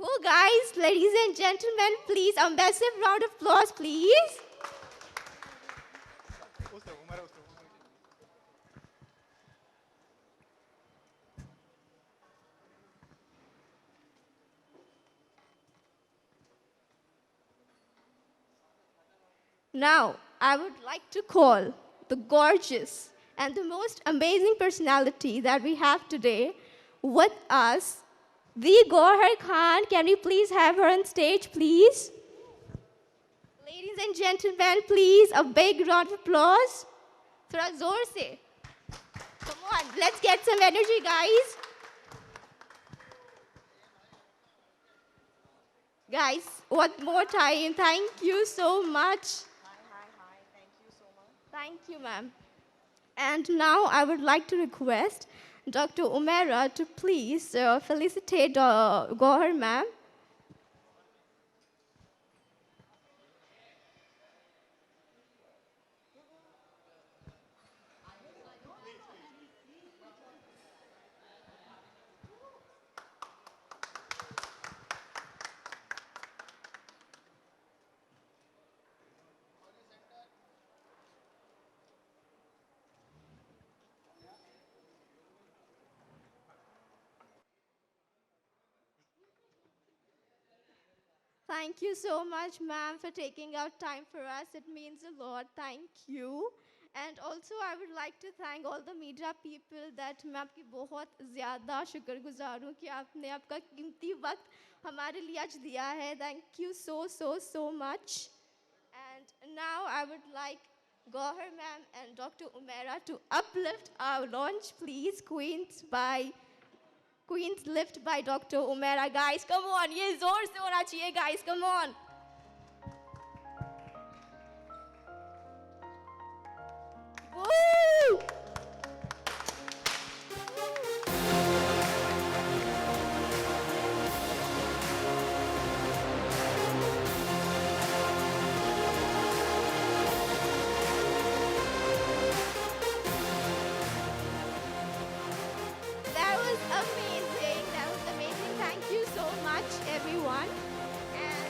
Cool, guys. Ladies and gentlemen, please, a massive round of applause, please. Now, I would like to call the gorgeous and the most amazing personality that we have today with us, the Gohar Khan. Can we please have her on stage, please? Ladies and gentlemen, please, a big round of applause. थोड़ा जोर से. Come on, let's get some energy, guys. Guys, one more time, thank you so much. Hi. Thank you so much. Thank you, ma'am. And now I would like to request Dr. Umera to please felicitate Gohar ma'am. Thank you so much, ma'am, for taking out time for us. It means a lot. Thank you. And also, I would like to thank all the media people that मैं आपकी बहुत ज़्यादा शुक्रगुजार हूँ कि आपने आपका कीमती वक्त हमारे लिए आज दिया है. Thank you so much. And now I would like Gohar ma'am and Dr. Umera to uplift our launch, please. Queen's Lift by Dr. Umera. Guys, come on. ये जोर से होना चाहिए, guys. Come on. Woo! That was amazing. That was amazing. Thank you so much, everyone. And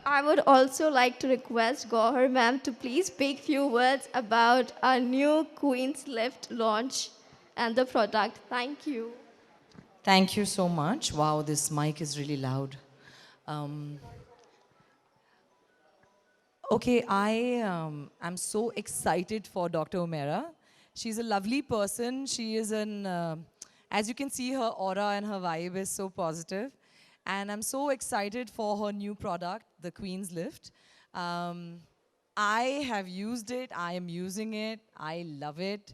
I would also like to request Gohar ma'am to please speak few words about our new Queen's Lift launch and the product. Thank you. Thank you so much. Wow, this mic is really loud. Um, okay, I am so excited for Dr. Umera. She's a lovely person. She is as you can see, her aura and her vibe is so positive. And I'm so excited for her new product, the Queen's Lift. I have used it. I am using it. I love it.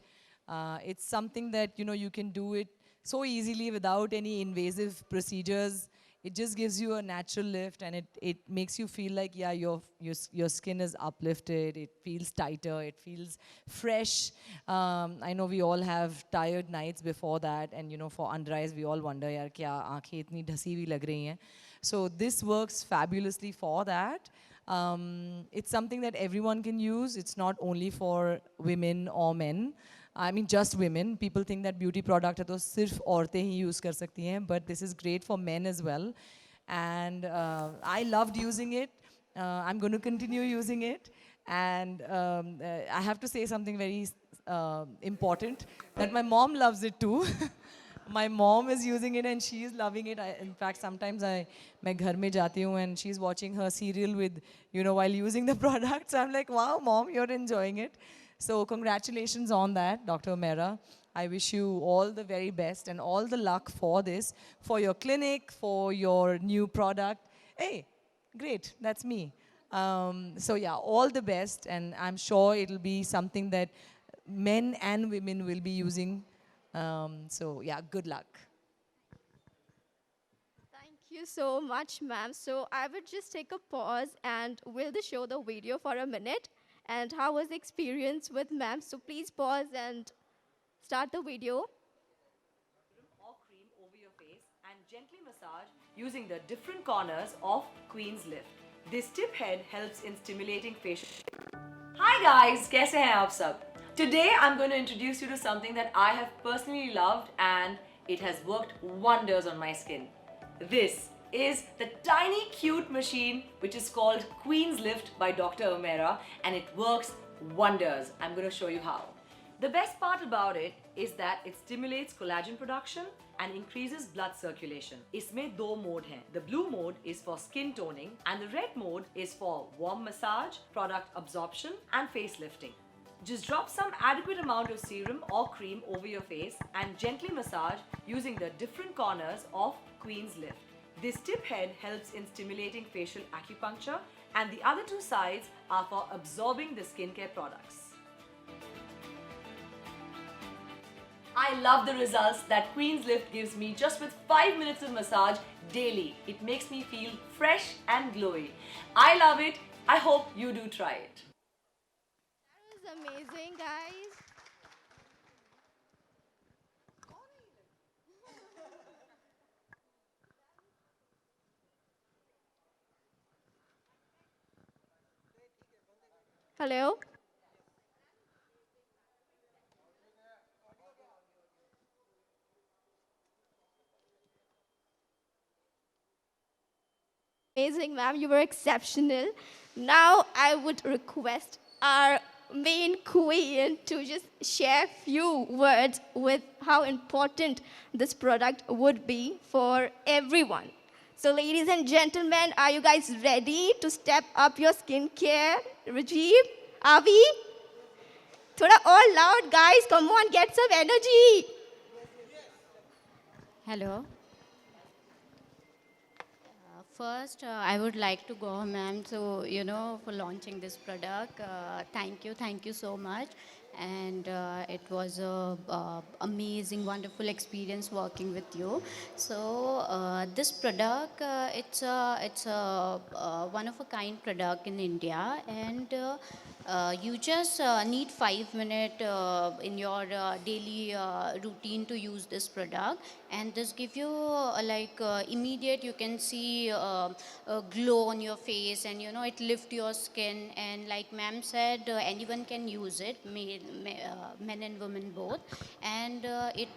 It's something that, you can do it so easily without any invasive procedures. It just gives you a natural lift, and it makes you feel like, yeah, your skin is uplifted. It feels tighter. It feels fresh. I know we all have tired nights before that, and for under eyes, we all wonder, yaar, kya aanखें itni dhasi hui lag rahi hain. So this works fabulously for that. It's something that everyone can use. It's not only for women or men. I mean, just women. People think that beauty product है तो सिर्फ औरतें ही use कर सकती हैं, but this is great for men as well. And I loved using it. I'm going to continue using it. And I have to say something very important, that my mom loves it too. My mom is using it and she is loving it. In fact, sometimes मैं घर में जाती हूँ and she's watching her serial with, while using the product. So I'm like, wow, mom, you're enjoying it. So congratulations on that, Dr. Umera. I wish you all the very best and all the luck for this, for your clinic, for your new product. Hey, great, that's me. So yeah, all the best, and I'm sure it'll be something that men and women will be using. So yeah, good luck. Thank you so much, ma'am. So I would just take a pause and will the show the video for a minute. And how was the experience with ma'am? So please pause and start the video. Or cream over your face and gently massage using the different corners of Queen's Lift. This tip head helps in stimulating facial. Hi guys, कैसे हैं आप सब? Today I'm going to introduce you to something that I have personally loved and it has worked wonders on my skin. This is the tiny cute machine which is called Queen's Lift by Dr. Omera and it works wonders. I'm going to show you how. The best part about it is that it stimulates collagen production and increases blood circulation. इसमें दो mode हैं. The blue mode is for skin toning and the red mode is for warm massage, product absorption and face lifting. Just drop some adequate amount of serum or cream over your face and gently massage using the different corners of Queen's Lift. This tip head helps in stimulating facial acupuncture and the other two sides are for absorbing the skincare products. I love the results that Queen's Lift gives me just with 5 minutes of massage daily. It makes me feel fresh and glowy. I love it. I hope you do try it. That was amazing, guys. Hello? Amazing, ma'am. You were exceptional. Now, I would request our main queen to just share few words with how important this product would be for everyone. So, ladies and gentlemen, are you guys ready to step up your skincare regime? Are we? Thoda all loud, guys. Come on, get some energy. Hello. First, I would like to go, ma'am, so, for launching this product. Thank you so much. And it was a amazing, wonderful experience working with you. So this product, it's a one of a kind product in India, and you just need 5 minutes in your daily routine to use this product, and this give you immediate, you can see a glow on your face, and it lift your skin, and like ma'am said, anyone can use it, men and women both, and it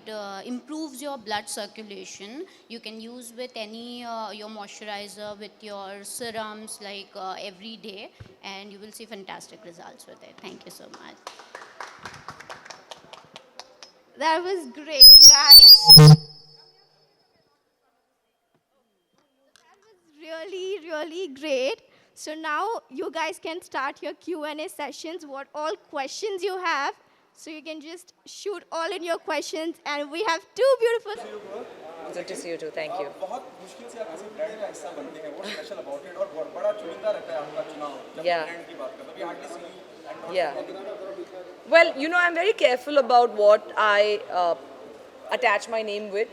improves your blood circulation. You can use with any your moisturizer, with your serums, like every day, and you will see fantastic results with it. Thank you so much. That was great, guys. Really, really great. So now you guys can start your Q&A sessions, what all questions you have. So you can just shoot all in your questions, and we have two beautiful. Good to see you too. Thank you. बहुत मुश्किल से आप किसी brand का हिस्सा बनते हैं, what special about it, और बहुत बड़ा चुनिंदा रहता है आपका चुनाव जब Yeah. ब्रांड की बात करते हैं. We hardly see you and Yeah. Well, I'm very careful about what I attach my name with,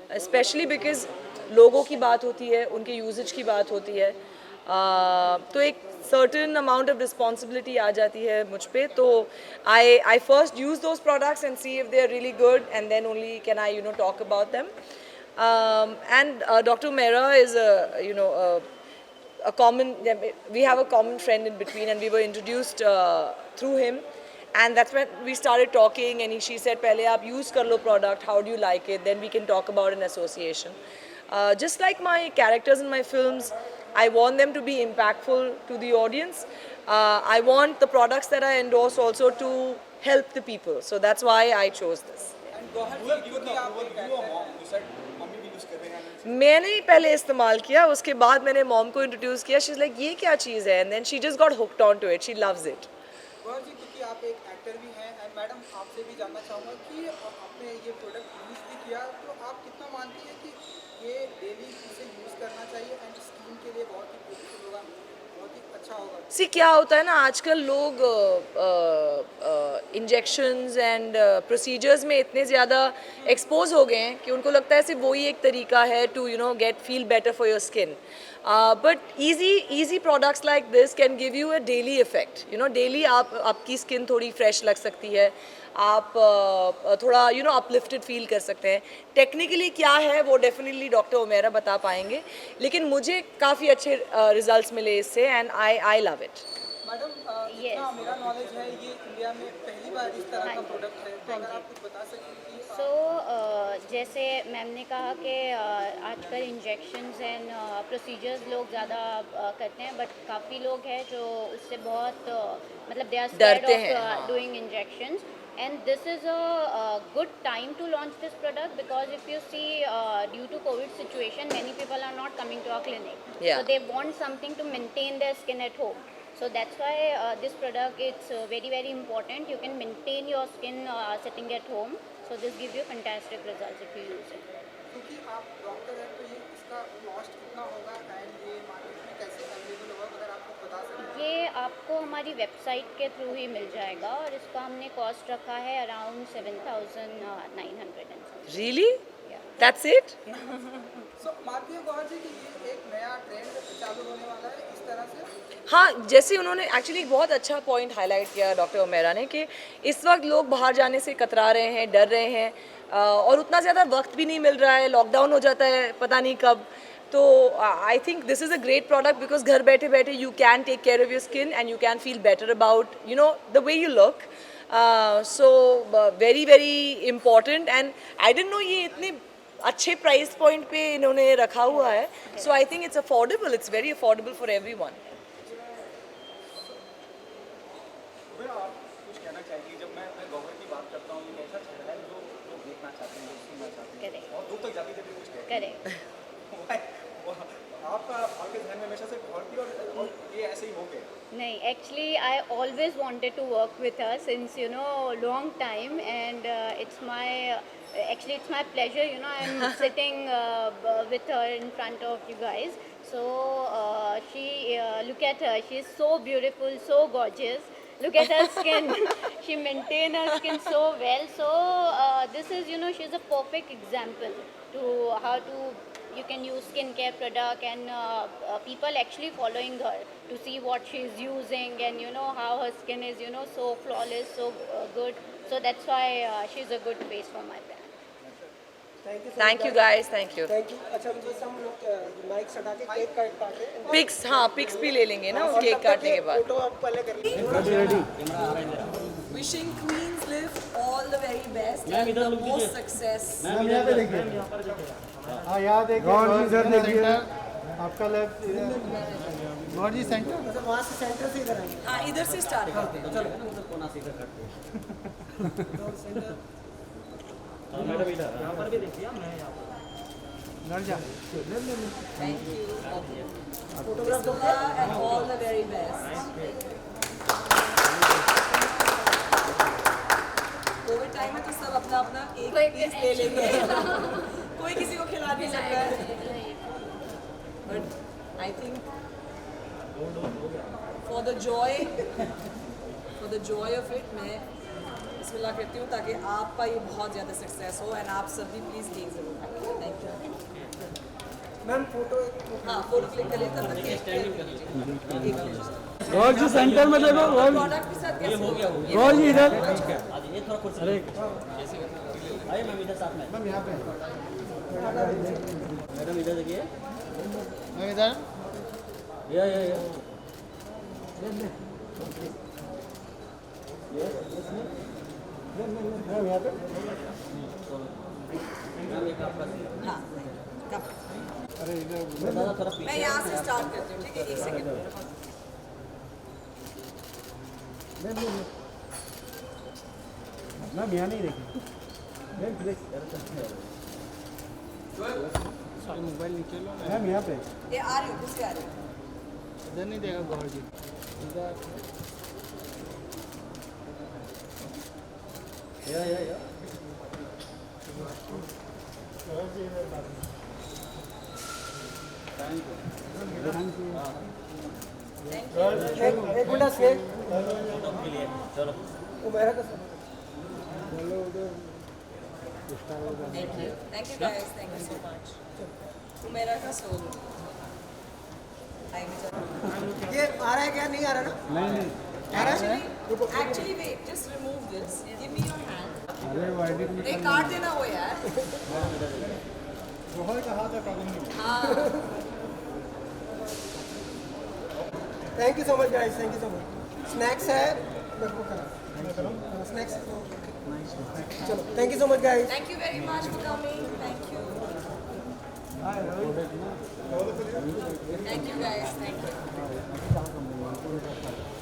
especially because लोगों की बात होती है, उनके यूजेज की बात होती है, तो एक certain amount of responsibility आ जाती है मुझ पे, तो I first use those products and see if they are really good, and then only can I talk about them. And Dr. Mehra is a common, we have a common friend in between, and we were introduced through him, and that's when we started talking, and she said, "Pehle aap use kar lo product, how do you like it? Then we can talk about an association." Just like my characters in my films, I want them to be impactful to the audience. I want the products that I endorse also to help the people, so that's why I chose this. and Gohar ji, क्योंकि आप एक actor हैं, you said mummy भी use कर रहे हैं. मैंने ही पहले इस्तेमाल किया, उसके बाद मैंने मॉम को इंट्रोड्यूस किया. शी इज़ लाइक, ये क्या चीज़ है, and then she just got hooked on to it. She loves it. Gauhar ji, क्योंकि आप एक एक्टर भी हैं, एंड मैडम आपसे भी जानना चाहूँगा कि आपने ये प्रोडक्ट यूज़ भी किया, तो आप कितना मानती हैं कि ये डेली इसे यूज़ करना चाहिए एंड स्किन के लिए बहुत ही ब्यूटीफुल होगा, बहुत ही अच्छा होगा? सी क्या होता है ना, आजकल लोग इंजेक्शंस एंड प्रोसीजर्स में इतने ज़्यादा एक्सपोज हो गए हैं कि उनको लगता है सिर्फ वही एक तरीका है to get feel better for your skin. But easy products like this can give you a daily effect. Daily आपकी स्किन थोड़ी फ्रेश लग सकती है, आप थोड़ा अपलिफ्टेड फील कर सकते हैं. टेक्निकली क्या है वो डेफिनेटली डॉक्टर ओमेरा बता पाएंगे, लेकिन मुझे काफ़ी अच्छे रिजल्ट्स मिले इससे and I love it. Madam जितना मेरा नॉलेज है, ये इंडिया में पहली बार इस तरह का प्रोडक्ट है, तो अगर आप कुछ बता सकें कि जैसे मैम ने कहा कि आजकल इंजेक्शंस एंड प्रोसीजर्स लोग ज़्यादा करते हैं, बट काफ़ी लोग हैं जो उससे बहुत मतलब दे आर स्कैर्ड डरते हैं, of doing injections. And this is a good time to launch this product because if you see due to COVID situation, many people are not coming to our clinic. Yeah. So they want something to maintain their skin at home. So that's why this product it's very very important. You can maintain your skin sitting at home. So this gives you fantastic results if you use it. क्योंकि आप doctor हैं, तो ये इसका cost कितना होगा and ये market में कैसे अवेलेबल होगा, अगर आप कुछ बता सकें. ये आपको हमारी वेबसाइट के थ्रू ही मिल जाएगा और इसका हमने कॉस्ट रखा है around 7,900. Really? That's it? So मानती है गौहर जी कि ये एक नया ट्रेंड चालू होने वाला है इस तरह से? हाँ, जैसे उन्होंने एक्चुअली एक बहुत अच्छा पॉइंट हाईलाइट किया डॉक्टर ओमेरा ने कि इस वक्त लोग बाहर जाने से कतरा रहे हैं, डर रहे हैं, और उतना ज़्यादा वक्त भी नहीं मिल रहा है, लॉकडाउन हो जाता है पता नहीं कब. तो I think this is a great product because घर बैठे बैठे you can take care of your skin and you can feel better about the way you look. So very very important and I didn't know ये इतने अच्छे price point पे इन्होंने रखा हुआ है. So I think it's affordable, it's very affordable for everyone. आप कुछ कहना चाहिए? जब मैं अपने गौहर की बात करता हूँ, एक ऐसा चेहरा है जो लोग देखना चाहते हैं, जो सुनना चाहते हैं, Correct. और दूर तक जाती जाती कुछ कहते हैं. करेक्ट. आपके ध्यान में हमेशा से गौहर थी और ये ऐसे ही हो गए. नहीं, actually I always wanted to work with her since long time, and it's my pleasure. I'm sitting with her in front of you guys. So look at her, she's so beautiful, so gorgeous. Look at her skin. She maintains her skin so well. So this is she's a perfect example to how you can use skincare product, and people actually following her to see what she's using, and how her skin is so flawless, so good. So that's why she's a good face for my brand. Thank you guys, thank you. Thank you. अच्छा, जैसे हम लोग mic सटा के cake काटे, pics, हाँ pics भी ले लेंगे ना वो केक काटने के बाद. फोटो आप पहले कर लीजिए. Wishing Queens live all the very best and the most success. Ma'am यहाँ पे देखिए. हाँ यहाँ देखिए. गौर जी इधर देखिए. आपका लेफ्ट इधर. गौर जी सेंटर. मतलब वहाँ से सेंटर से इधर आएंगे. हाँ इधर से स्टार्ट करते हैं. चलो. मैडम इधर. यहाँ पर भी देखिए. मैं यहाँ पर. घर जा. Thank you. Bismillah and all the very best. Covid time में तो सब अपना अपना एक पीस ले लेंगे. कोई किसी को खिला नहीं सकता है. But I think for the Joy of it मैं बिस्मिल्लाह करती हूँ ताकि आपका ये बहुत ज़्यादा सक्सेस हो एंड आप सब भी प्लीज़ केक ज़रूर. Thank you. मैम फोटो हाँ फोटो क्लिक कर लेते हैं. गौर जी सेंटर में देखो. गौर प्रोडक्ट के साथ कैसे हो गया? गौर जी इधर. अरे आइए मैम इधर साथ में. मैम यहाँ पे. मैडम इधर देखिए. मैम इधर. या मैम यहाँ पे. हाँ कब? अरे इधर. थोड़ा मैं यहाँ से स्टार्ट करती हूँ. ठीक है, एक सेकंड. मैम यहाँ नहीं देखिए. Ma'am please. मोबाइल नीचे लो. मैम यहाँ पे. ये आ रही हूँ, किससे आ रही हूँ? इधर नहीं देगा गौर जी. इधर. या गौर जी इधर बात. Thank you. Thank you. एक मिनट स्नेक वो मेरा का Thank you guys. Thank you so much. Humera ka soul. ये आ रहा है क्या नहीं आ रहा ना आ रहा है Actually, wait. Just remove this. Give me your hand. अरे वाइडिंग में एक काट देना वो यार. जोहर का हाथ है प्रॉब्लम नहीं thank you so much guys thank you so much snacks है स्नैक्स चलो thank you so much guys Thank you very much for coming. Thank you. Thank you guys. Thank you.